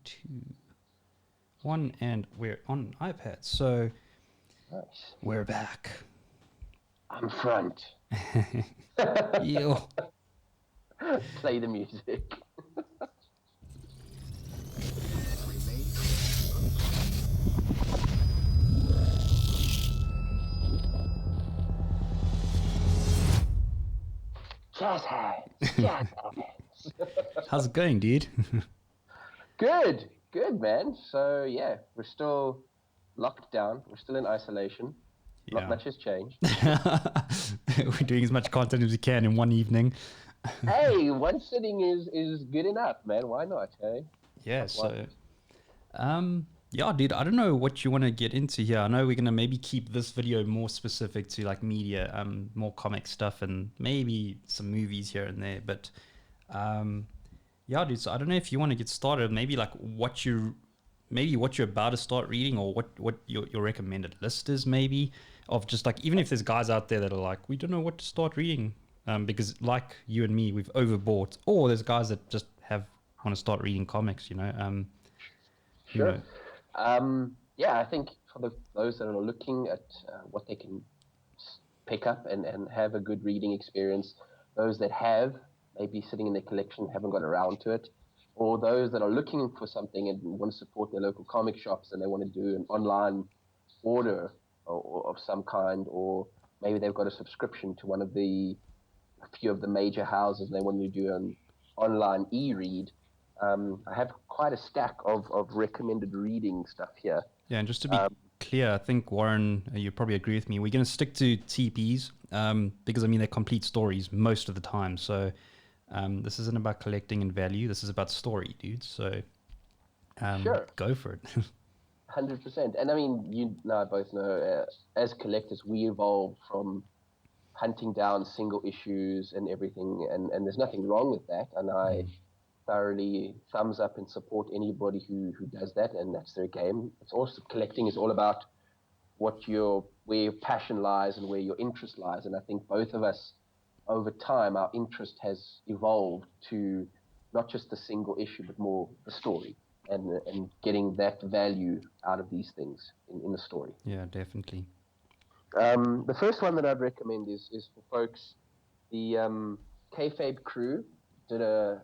2, 1, and we're on iPad. So Nice. we're back. I'm front. Yo. Play the music. Jazz hands. How's it going, dude? Good, man. So yeah, we're still locked down. We're still in isolation. Yeah. Not much has changed. We're doing as much content as we can in one evening. Hey, one sitting is good enough, man. Why not? Hey. Yeah. So, yeah, dude. I don't know what you want to get into here. I know we're gonna maybe keep this video more specific to like media, more comic stuff, and maybe some movies here and there. But, yeah, dude. So I don't know if you want to get started. Maybe like what you're about to start reading, or what your recommended list is, maybe of just like, even if there's guys out there that are like, we don't know what to start reading, because like you and me, we've overbought, or there's guys that just want to start reading comics, you know. Sure. Yeah, I think for those that are looking at what they can pick up and have a good reading experience, those that have maybe sitting in their collection haven't got around to it, or those that are looking for something and want to support their local comic shops and they want to do an online order or of some kind, or maybe they've got a subscription to a few of the major houses and they want to do an online e-read. I have quite a stack of recommended reading stuff here. Yeah, and just to be clear, I think, Warren, you probably agree with me, we're going to stick to TPs, because I mean they're complete stories most of the time. So this isn't about collecting and value. This is about story, dude. So Sure. Go for it. 100%. And I mean, you and I both know, as collectors, we evolved from hunting down single issues and everything, and there's nothing wrong with that. And I thoroughly thumbs up and support anybody who does that, and that's their game. It's also, collecting is all about where your passion lies and where your interest lies. And I think both of us, over time, our interest has evolved to not just the single issue, but more the story. And getting that value out of these things in the story. Yeah, definitely. The first one that I'd recommend is for folks, the Kayfabe crew did a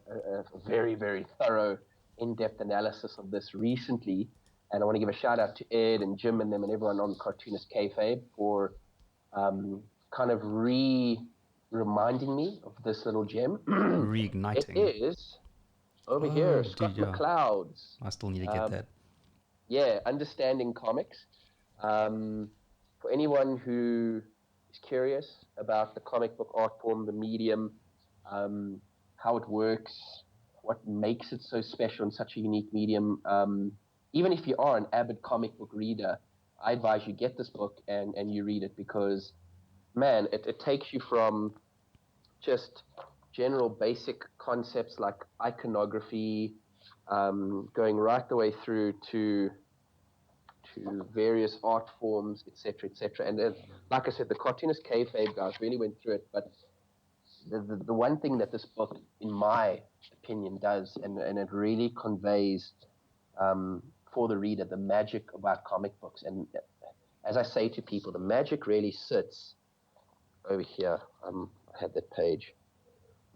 very, very thorough, in-depth analysis of this recently. And I want to give a shout out to Ed and Jim and them and everyone on Cartoonist Kayfabe for kind of reminding me of this little gem. Reigniting. It is... Over here, Scott dude, yeah. McCloud's. I still need to get that. Yeah, Understanding Comics. For anyone who is curious about the comic book art form, the medium, how it works, what makes it so special and such a unique medium, even if you are an avid comic book reader, I advise you get this book and you read it, because, man, it takes you from just general basic concepts like iconography, going right the way through to various art forms, etc., etc. And like I said, the Cartoonist Kayfabe guys really went through it. But the one thing that this book, in my opinion, does, and it really conveys for the reader the magic about comic books. And as I say to people, the magic really sits over here. I had that page.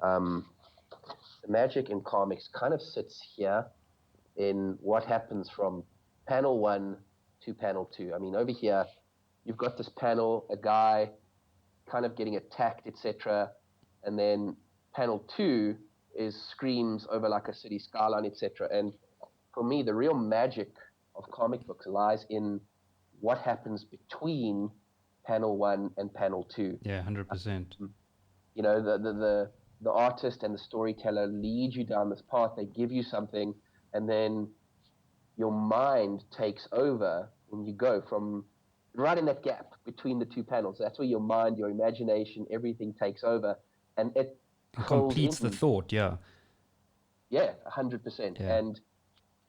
The magic in comics kind of sits here in what happens from panel 1 to panel 2. I mean, over here, you've got this panel, a guy kind of getting attacked, etc. And then panel 2 is screams over like a city skyline, etc. And for me, the real magic of comic books lies in what happens between panel 1 and panel 2. Yeah, 100%. You know, the artist and the storyteller lead you down this path. They give you something, and then your mind takes over when you go from right in that gap between the two panels. That's where your mind, your imagination, everything takes over, and it completes the thought. Yeah. Yeah, 100%. Yeah. And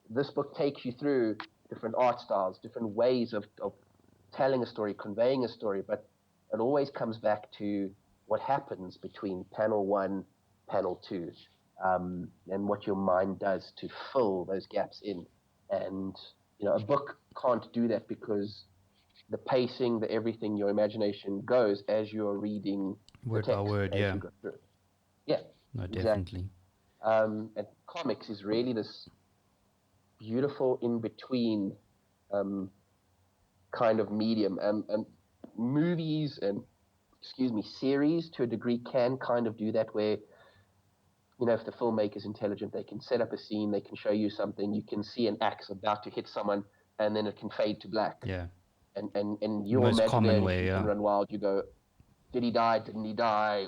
this book takes you through different art styles, different ways of telling a story, conveying a story, but it always comes back to what happens between panel 1, panel 2. and what your mind does to fill those gaps in. And a book can't do that because the pacing, the everything, your imagination goes as you're reading the Word by text word, as yeah. you go through it. Yeah, No, exactly. definitely. And comics is really this beautiful in between kind of medium, and movies and series to a degree can kind of do that, where if the filmmaker's intelligent, they can set up a scene, they can show you something, you can see an axe about to hit someone, and then it can fade to black. Yeah. And The your most common imagination way, can yeah. run wild. You go, did he die? Didn't he die?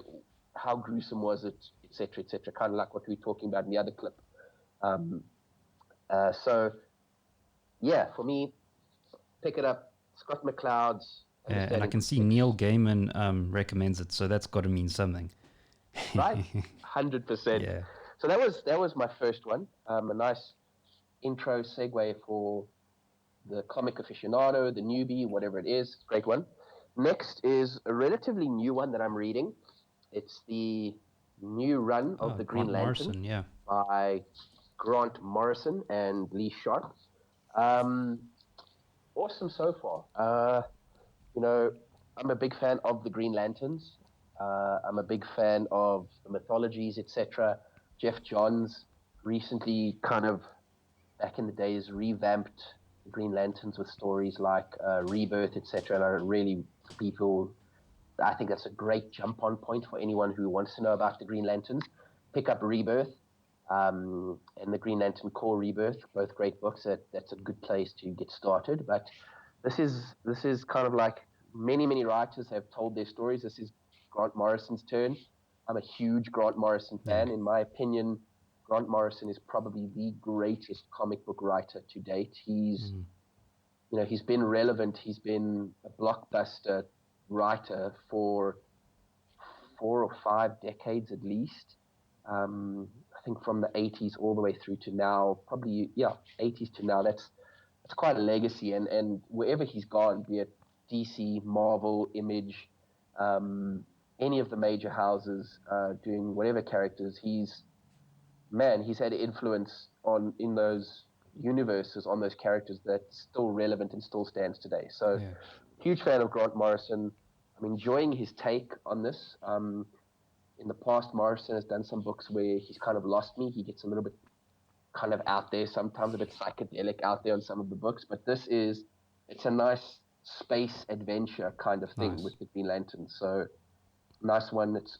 How gruesome was it? Etc. Etc. Kind of like what we were talking about in the other clip. So yeah, for me, pick it up. Scott McCloud's And I Understanding can see Comics. Neil Gaiman recommends it, so that's got to mean something. Right, 100%. Yeah. So that was my first one. A nice intro segue for the comic aficionado, the newbie, whatever it is. Great one. Next is a relatively new one that I'm reading. It's the new run of the Green Grant Lantern Morrison, yeah. by Grant Morrison and Lee Sharp. Awesome so far. I'm a big fan of the Green Lanterns. I'm a big fan of the mythologies, etc. Jeff Johns recently, kind of back in the days, revamped the Green Lanterns with stories like Rebirth, etc. And I really, for people, I think that's a great jump-on point for anyone who wants to know about the Green Lanterns. Pick up Rebirth and the Green Lantern Core Rebirth, both great books. That's a good place to get started. But this is kind of like many writers have told their stories. This is Grant Morrison's turn. I'm a huge Grant Morrison fan. Yeah. In my opinion, Grant Morrison is probably the greatest comic book writer to date. He's been relevant. He's been a blockbuster writer for 4 or 5 decades at least. I think from the 80s all the way through to now, probably 80s to now. That's quite a legacy, and wherever he's gone, be it DC, Marvel, Image, any of the major houses doing whatever characters, he's had influence in those universes, on those characters, that's still relevant and still stands today. So huge fan of Grant Morrison. I'm enjoying his take on this. In the past, Morrison has done some books where he's kind of lost me. He gets a little bit kind of out there, sometimes a bit psychedelic out there on some of the books, but it's a nice space adventure kind of thing with the Green Lantern. So nice one. It's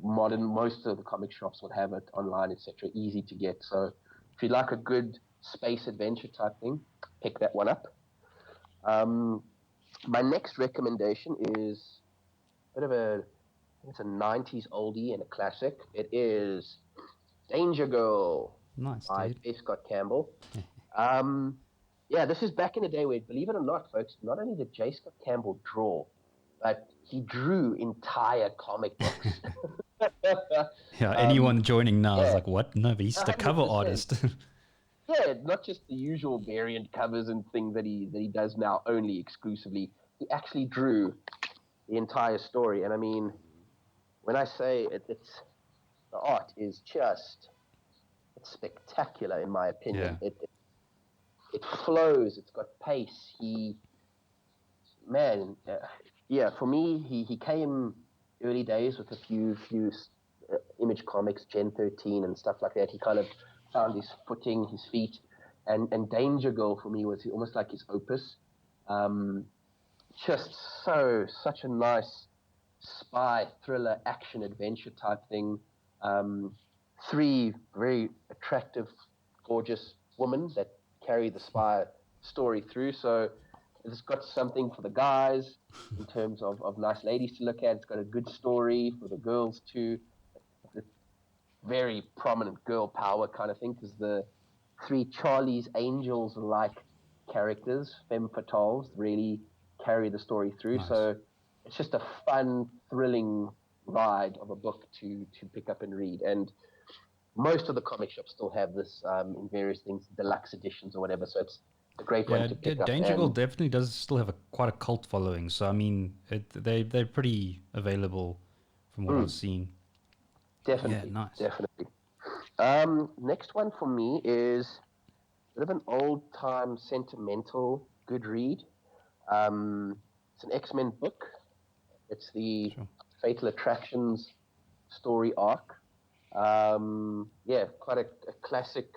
modern. Most of the comic shops will have it online, etc. Easy to get. So if you like a good space adventure type thing, pick that one up. My next recommendation is a bit of it's a 90s oldie and a classic. It is Danger Girl by J. Scott Campbell. This is back in the day where, believe it or not, folks, not only did J. Scott Campbell draw, but he drew entire comic books. Anyone joining now is like, what? No, but he's the cover 100%. artist. Not just the usual variant covers and things that he does now only exclusively. He actually drew the entire story. And I mean, when I say it's the art is just, it's spectacular in my opinion. Yeah. It flows. It's got pace. For me, he came early days with a few Image Comics, Gen 13 and stuff like that. He kind of found his footing, his feet, and Danger Girl for me was almost like his opus. Just such a nice spy thriller action adventure type thing. 3 very attractive, gorgeous women that carry the spy story through. So it's got something for the guys in terms of nice ladies to look at. It's got a good story for the girls too. Very prominent girl power kind of thing, because the 3 Charlie's Angels-like characters, femme fatales, really carry the story through. Nice. So it's just a fun, thrilling ride of a book to pick up and read. And most of the comic shops still have this in various things, deluxe editions or whatever. So it's a great one to pick up. Danger Girl definitely does still have quite a cult following. So I mean, they're pretty available from what I've seen. Definitely, Yeah, nice. definitely. Next one for me is a bit of an old-time sentimental good read. It's an X-Men book. It's the Sure. Fatal Attractions story arc. Yeah, quite a classic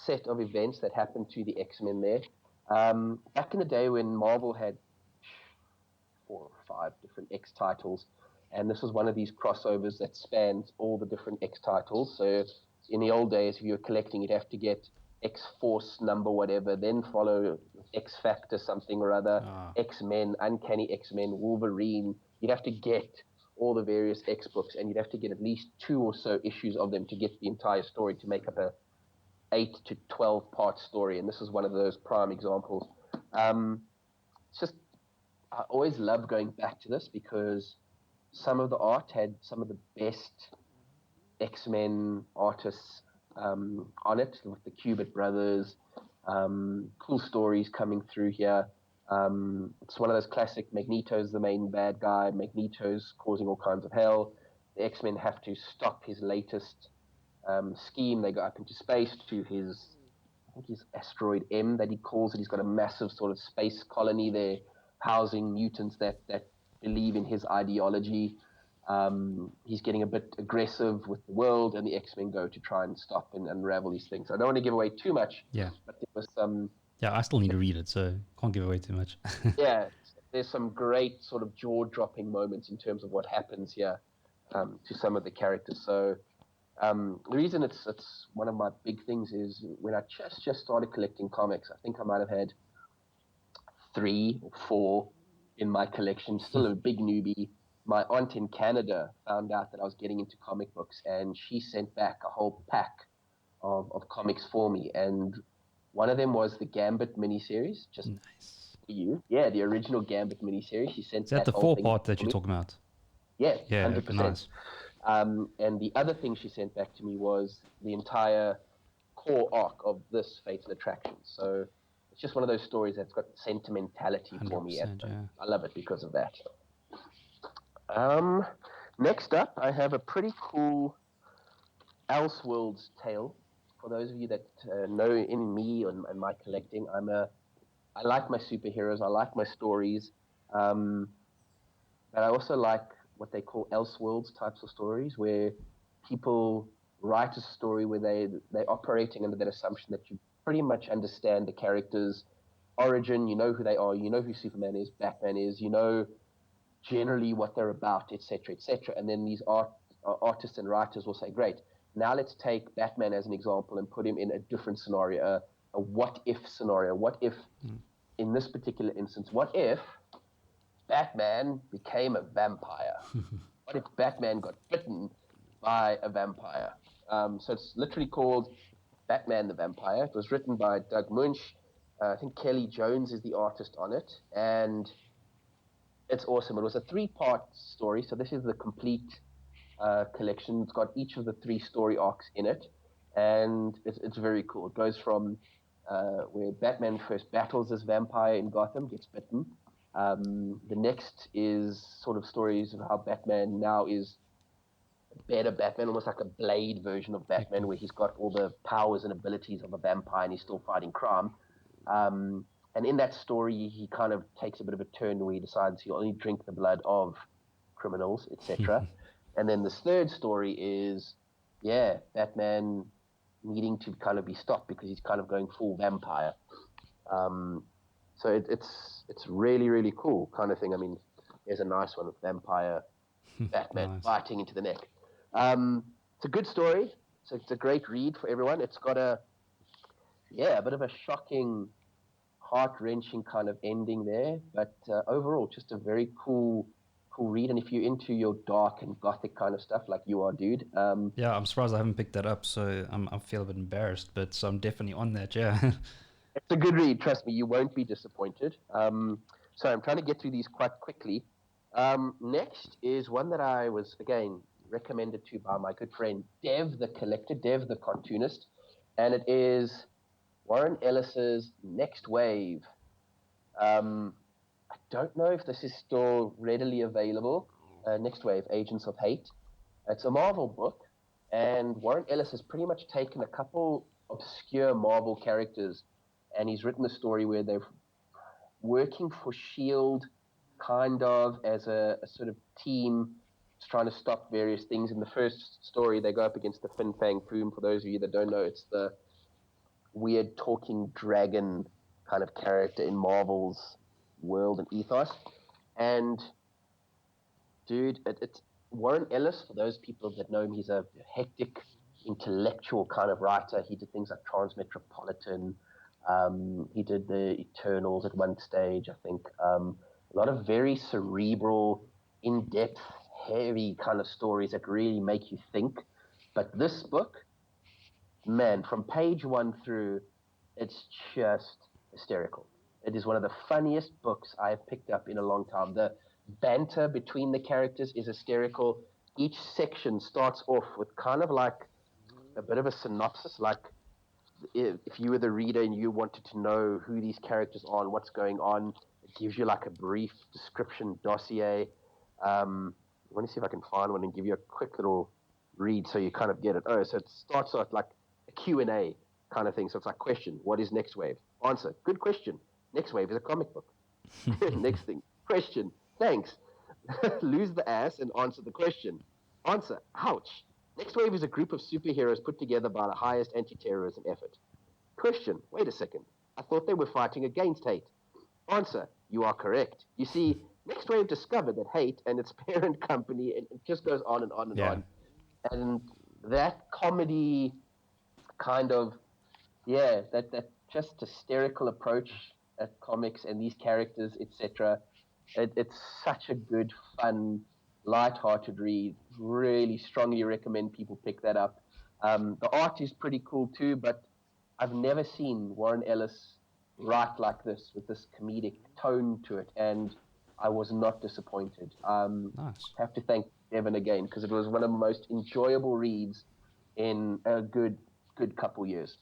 set of events that happened to the X-Men there. Back in the day when Marvel had 4 or 5 different X titles, and this was one of these crossovers that spans all the different X titles. So in the old days, if you were collecting, you'd have to get X Force number whatever, then follow X Factor something or other, X-Men, Uncanny X-Men, Wolverine. You'd have to get all the various X books, and you'd have to get at least 2 or so issues of them to get the entire story to make up a 8 to 12 part story. And this is one of those prime examples. It's just, I always love going back to this because some of the art had some of the best X-Men artists on it, with the Cubit brothers. Cool stories coming through here. It's one of those classic Magneto's the main bad guy. Magneto's causing all kinds of hell. The X-Men have to stop his latest scheme. They go up into space to his, I think his asteroid M that he calls it. He's got a massive sort of space colony there, housing mutants that believe in his ideology. He's getting a bit aggressive with the world, and the X-Men go to try and stop and unravel these things. I don't want to give away too much, Yeah. but there was some... Yeah, I still need to read it, so can't give away too much. Yeah, there's some great sort of jaw-dropping moments in terms of what happens here to some of the characters. So the reason it's one of my big things is when I just started collecting comics, I think I might have had 3 or 4 in my collection, still a big newbie. My aunt in Canada found out that I was getting into comic books, and she sent back a whole pack of comics for me. And one of them was the Gambit miniseries, just Nice. for you. Yeah, the original Gambit miniseries. She sent Is that the whole 4-part that for you're me. talking about? Yeah, Yeah, 100%. nice. And the other thing she sent back to me was the entire core arc of this Fatal Attraction. So it's just one of those stories that's got sentimentality for me, and 100%, yeah. I love it because of that. Next up, I have a pretty cool Elseworlds tale. For those of you that know in me and my collecting, I like my superheroes, I like my stories, but I also like what they call Elseworlds types of stories, where people write a story where they're operating under that assumption that you pretty much understand the character's origin, you know who they are, you know who Superman is, Batman is, you know generally what they're about, etc., etc. And then these artists and writers will say, great, now let's take Batman as an example and put him in a different scenario, a what-if scenario. What if, in this particular instance, what if Batman became a vampire? What if Batman got bitten by a vampire? So it's literally called Batman the Vampire. It was written by Doug Munch. I think Kelly Jones is the artist on it, and it's awesome. It was a 3-part story, so this is the complete collection. It's got each of the 3 story arcs in it, and it's very cool. It goes from where Batman first battles this vampire in Gotham, gets bitten. The next is sort of stories of how Batman now is a better Batman, almost like a Blade version of Batman, where he's got all the powers and abilities of a vampire and he's still fighting crime. And in that story, he kind of takes a bit of a turn where he decides he'll only drink the blood of criminals, etc. And then this third story is, Batman needing to kind of be stopped because he's kind of going full vampire. So it's really, really cool kind of thing. I mean, there's a nice one with vampire Batman Nice. biting into the neck. It's a good story. It's a great read for everyone. It's got a bit of a shocking, heart-wrenching kind of ending there, but overall, just a very cool read. And if you're into your dark and gothic kind of stuff like you are, dude. Yeah, I'm surprised I haven't picked that up, so I feel a bit embarrassed, but so I'm definitely on that, yeah. It's a good read, trust me, you won't be disappointed. So I'm trying to get through these quite quickly. Next is one that I was, again, recommended to by my good friend Dev the Collector, Dev the Cartoonist, and it is Warren Ellis's Nextwave. I don't know if this is still readily available. Nextwave, Agents of H.A.T.E. It's a Marvel book. And Warren Ellis has pretty much taken a couple obscure Marvel characters, and he's written a story where they're working for Shield, kind of as a sort of team, trying to stop various things. In the first story, they go up against the Fin Fang Foom. For those of you that don't know, it's the weird talking dragon kind of character in Marvel's world and ethos. And dude, it's Warren Ellis. For those people that know him, he's a hectic, intellectual kind of writer. He did things like Transmetropolitan. He did the Eternals at one stage, I think. A lot of very cerebral, in-depth, heavy kind of stories that really make you think. But this book, man, from page one through, it's just hysterical. It is one of the funniest books I have picked up in a long time. The banter between the characters is hysterical. Each section starts off with kind of like a bit of a synopsis, like if you were the reader and you wanted to know who these characters are and what's going on, it gives you like a brief description dossier. Let me see if I can find one and give you a quick little read so you kind of get it. Oh, so it starts out like a Q&A kind of thing. So it's like, question, what is Nextwave? Answer, good question. Nextwave is a comic book. Next thing, question, thanks. Lose the ass and answer the question. Answer, ouch. Nextwave is a group of superheroes put together by the highest anti-terrorism effort. Question, wait a second. I thought they were fighting against hate. Answer, you are correct. You see, Nextwave discovered that H.A.T.E and its parent company, and it just goes on and on and on. And that comedy kind of, that just hysterical approach at comics and these characters, etc. It's such a good, fun, light-hearted read. Really strongly recommend people pick that up. The art is pretty cool too, but I've never seen Warren Ellis write like this with this comedic tone to it, and I was not disappointed. Nice. Have to thank Evan again because it was one of the most enjoyable reads in a good couple years.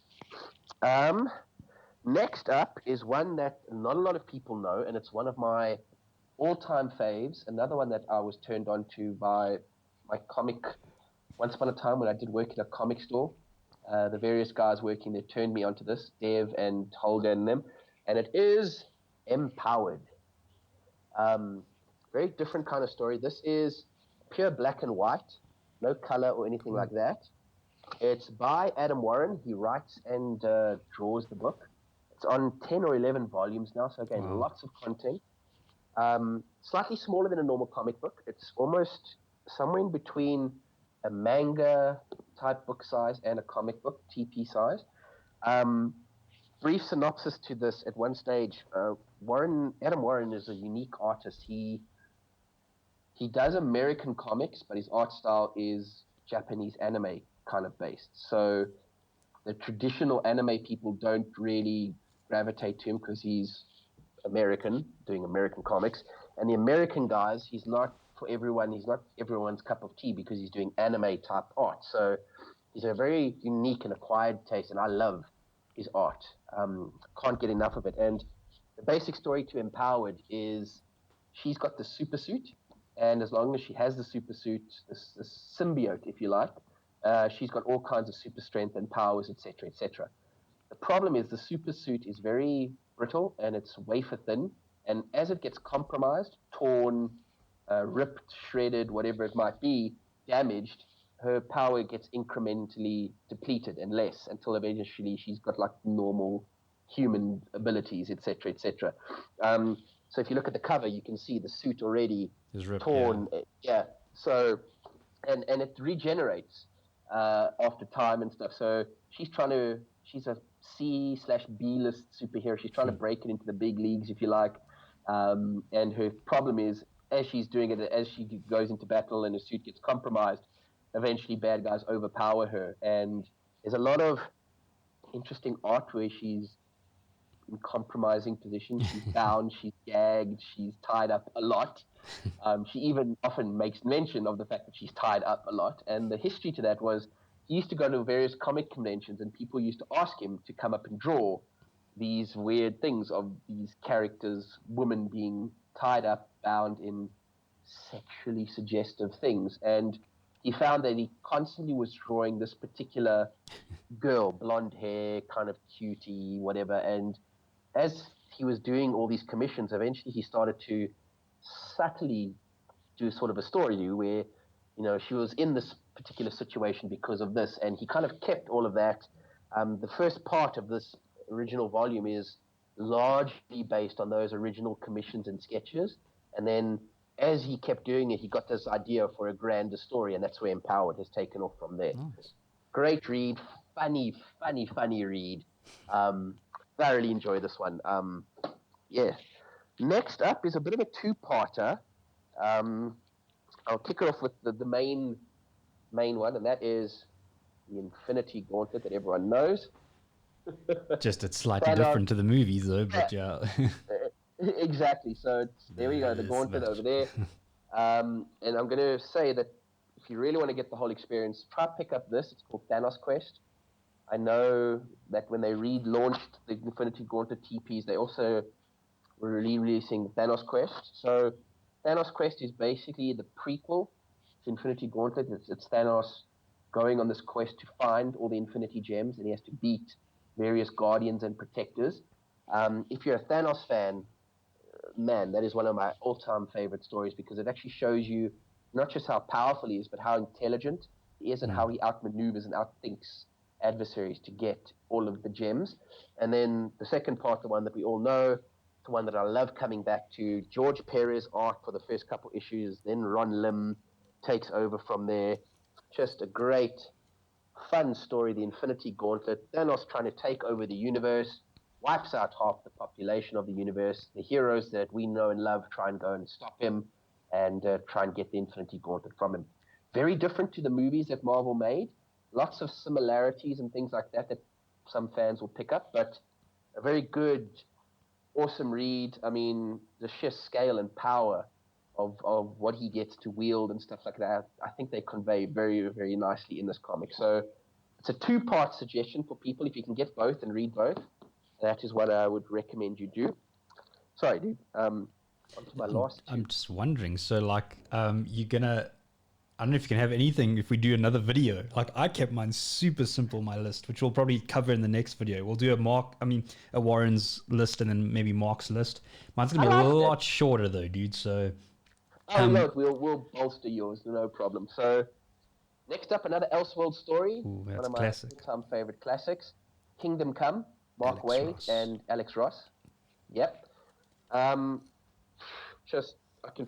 Next up is one that not a lot of people know, and it's one of my all-time faves. Another one that I was turned on to by my comic. Once upon a time when I did work at a comic store, the various guys working there turned me onto this, Dev and Holger and them, and it is Empowered. Very different kind of story. This is pure black and white, no color or anything like that. It's by Adam Warren. He writes and draws the book. It's on 10 or 11 volumes now, so again, lots of content. Slightly smaller than a normal comic book. It's almost somewhere in between a manga type book size and a comic book TP size. Brief synopsis to this: at one stage, Adam Warren is a unique artist. He does American comics, but his art style is Japanese anime kind of based. So the traditional anime people don't really gravitate to him because he's American, doing American comics. And the American guys, he's not for everyone. He's not everyone's cup of tea because he's doing anime type art. So he's a very unique and acquired taste, and I love his art. Can't get enough of it. And the basic story to Empowered is she's got the super suit, and as long as she has the super suit, this symbiote, if you like, she's got all kinds of super strength and powers, etc., etc. The problem is the super suit is very brittle and it's wafer thin, and as it gets compromised, torn, ripped, shredded, whatever it might be, damaged, her power gets incrementally depleted and less until eventually she's got like normal human abilities, etc., etc. So if you look at the cover, you can see the suit already ripped, torn. Yeah. So, and it regenerates after time and stuff. So she's a C/B list superhero. She's trying to break it into the big leagues, if you like. And her problem is, as she's doing it, as she goes into battle and her suit gets compromised, eventually bad guys overpower her. And there's a lot of interesting art where she's in compromising positions. She's bound, she's gagged, she's tied up a lot. She even often makes mention of the fact that she's tied up a lot. And the history to that was he used to go to various comic conventions and people used to ask him to come up and draw these weird things of these characters, women being tied up, bound in sexually suggestive things. And he found that he constantly was drawing this particular girl, blonde hair, kind of cutie, whatever. And as he was doing all these commissions, eventually he started to subtly do sort of a story where, she was in this particular situation because of this, and he kind of kept all of that. The first part of this original volume is largely based on those original commissions and sketches, and then as he kept doing it, he got this idea for a grander story, and that's where Empowered has taken off from there. Nice. Great read, funny read. Thoroughly enjoy this one. Yeah. Next up is a bit of a two-parter. I'll kick it off with the main one, and that is the Infinity Gauntlet that everyone knows. Just it's slightly different to the movies, though. But yeah. Exactly. So there we go, the Gauntlet over there. And I'm going to say that if you really want to get the whole experience, try pick up this. It's called Thanos Quest. I know that when they relaunched the Infinity Gauntlet TPs, they also were releasing Thanos Quest. So Thanos Quest is basically the prequel to Infinity Gauntlet. It's Thanos going on this quest to find all the Infinity Gems, and he has to beat various Guardians and Protectors. If you're a Thanos fan, man, that is one of my all-time favorite stories because it actually shows you not just how powerful he is, but how intelligent he is and how he outmaneuvers and outthinks adversaries to get all of the gems. And then the second part, the one that we all know, the one that I love coming back to, George Perez art for the first couple issues, then Ron Lim takes over from there. Just a great, fun story, the Infinity Gauntlet. Thanos trying to take over the universe, wipes out half the population of the universe. The heroes that we know and love try and go and stop him and try and get the Infinity Gauntlet from him. Very different to the movies that Marvel made. Lots of similarities and things like that some fans will pick up, but a very good, awesome read. I mean, the sheer scale and power of what he gets to wield and stuff like that, I think they convey very, very nicely in this comic. So it's a two-part suggestion for people. If you can get both and read both, that is what I would recommend you do. Sorry, dude. On to my last two. I'm just wondering, so like, you're gonna, I don't know if you can have anything if we do another video. Like, I kept mine super simple, my list, which we'll probably cover in the next video. We'll do a Warren's list and then maybe Mark's list. Mine's gonna be a lot shorter though, dude. So look, we'll bolster yours, no problem. So next up, another Elseworld story. Ooh, that's one of my classic. all-time favorite classics. Kingdom Come, Mark Waid and Alex Ross. Yep. I can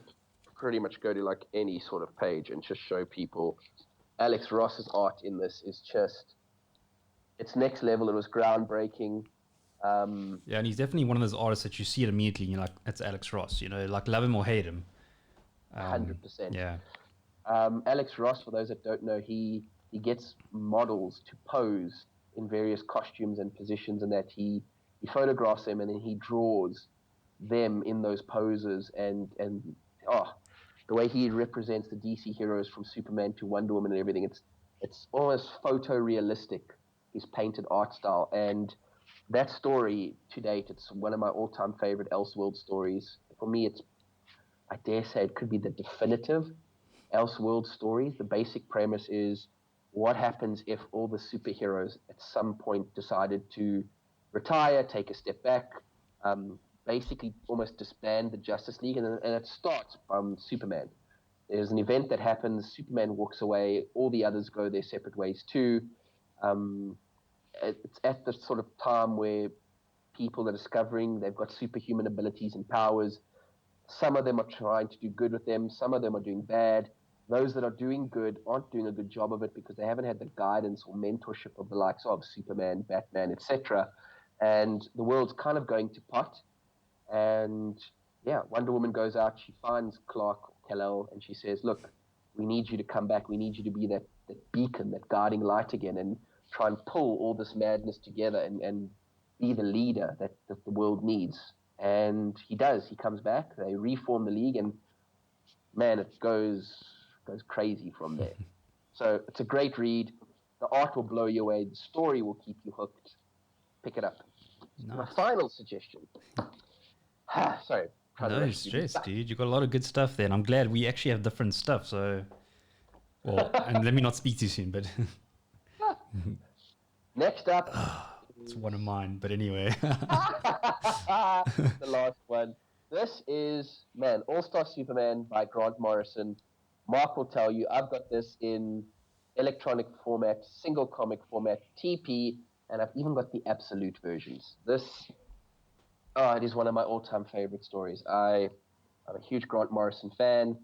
pretty much go to like any sort of page and just show people Alex Ross's art in this is just, it's next level. It was groundbreaking. Yeah, and he's definitely one of those artists that you see it immediately and you're like, that's Alex Ross, like love him or hate him. 100%. Yeah. Alex Ross, for those that don't know, he gets models to pose in various costumes and positions, and that he photographs them and then he draws them in those poses, and the way he represents the DC heroes from Superman to Wonder Woman and everything, it's almost photorealistic, his painted art style. And that story to date, it's one of my all-time favorite Elseworld stories. For me, I dare say it could be the definitive Elseworld story. The basic premise is what happens if all the superheroes at some point decided to retire, take a step back, basically almost disband the Justice League, and it starts from Superman. There's an event that happens, Superman walks away, all the others go their separate ways too. It's at the sort of time where people are discovering they've got superhuman abilities and powers. Some of them are trying to do good with them, some of them are doing bad. Those that are doing good aren't doing a good job of it because they haven't had the guidance or mentorship of the likes of Superman, Batman, etc. And the world's kind of going to pot. And yeah, Wonder Woman goes out, she finds Clark Kal-El, and she says, look, we need you to come back. We need you to be that beacon, that guiding light again, and try and pull all this madness together and be the leader that the world needs. And he does. He comes back. They reform the league, and man, it goes crazy from there. So it's a great read. The art will blow you away. The story will keep you hooked. Pick it up. Nice. My final suggestion. Sorry. No stress, dude. You got a lot of good stuff there, and I'm glad we actually have different stuff. So Well, and let me not speak too soon, but Next up it's is one of mine. But anyway, the last one. This is, man, All-Star Superman by Grant Morrison. Mark will tell you, I've got this in electronic format, single comic format, TP, and I've even got the absolute versions. It is one of my all-time favorite stories. I'm a huge Grant Morrison fan.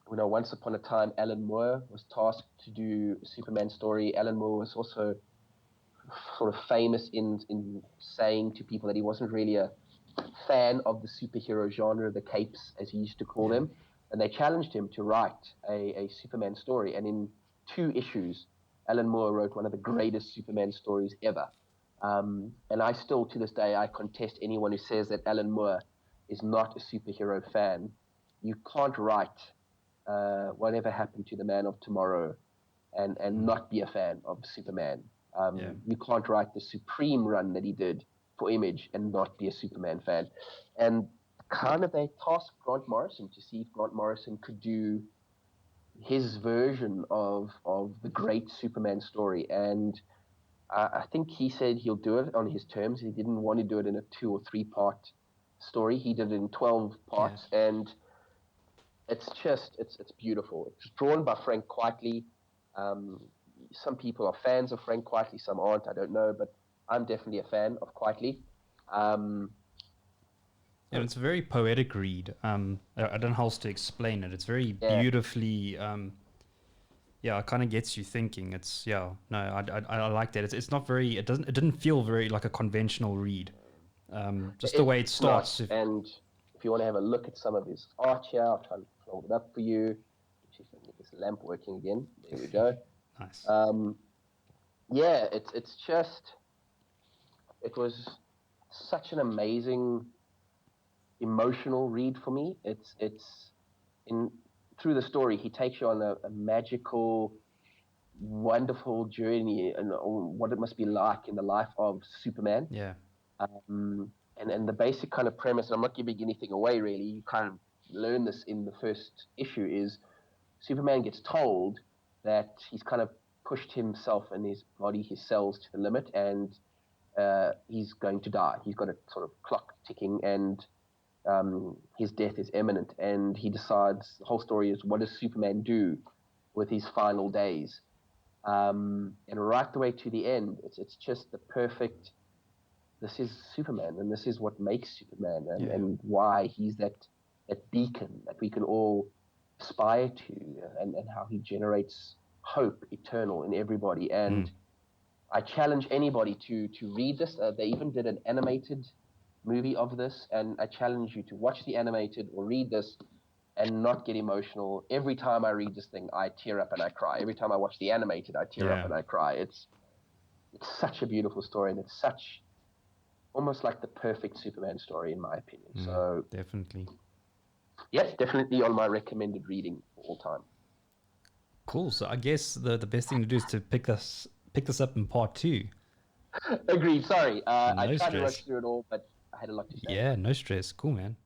Once upon a time, Alan Moore was tasked to do a Superman story. Alan Moore was also sort of famous in saying to people that he wasn't really a fan of the superhero genre, the capes, as he used to call them. And they challenged him to write a Superman story. And in 2 issues, Alan Moore wrote one of the greatest Superman stories ever. And I still, to this day, I contest anyone who says that Alan Moore is not a superhero fan. You can't write Whatever Happened to the Man of Tomorrow and not be a fan of Superman. You can't write the Supreme run that he did for Image and not be a Superman fan. And kind of they tasked Grant Morrison to see if Grant Morrison could do his version of the great Superman story. And I think he said he'll do it on his terms. He didn't want to do it in a 2 or 3 part story. He did it in 12 parts. And it's beautiful. It's drawn by Frank Quitely. Some people are fans of Frank Quitely, some aren't, I don't know, but I'm definitely a fan of Quitely. And it's a very poetic read. I don't know how else to explain it. It's very beautifully, it kind of gets you thinking. I like that. It's not very, it didn't feel very like a conventional read. Just the way it starts. And if you want to have a look at some of his art here, I'll try and hold it up for you. See if I can get this lamp working again. There we go. Nice. It was such an amazing emotional read for me. Through the story, he takes you on a magical, wonderful journey and what it must be like in the life of Superman. Yeah. And the basic kind of premise, and I'm not giving anything away really, you kind of learn this in the first issue, is Superman gets told that he's kind of pushed himself and his body, his cells to the limit, and he's going to die. He's got a sort of clock ticking, and his death is imminent. And he decides, the whole story is, what does Superman do with his final days? And right the way to the end, it's just the perfect, this is Superman, and this is what makes Superman, and why he's that beacon that we can all aspire to, and how he generates hope eternal in everybody. And I challenge anybody to read this. They even did an animated movie of this, and I challenge you to watch the animated or read this and not get emotional. Every time I read this thing, I tear up and I cry. Every time I watch the animated, I tear up and I cry. It's such a beautiful story, and it's such almost like the perfect Superman story in my opinion. So definitely. Yes, definitely on my recommended reading for all time. Cool. So I guess the best thing to do is to pick this up in part 2. Agreed. Sorry. No I tried stress. to rush through it all, but I had a lot to say. Yeah, no stress. Cool, man.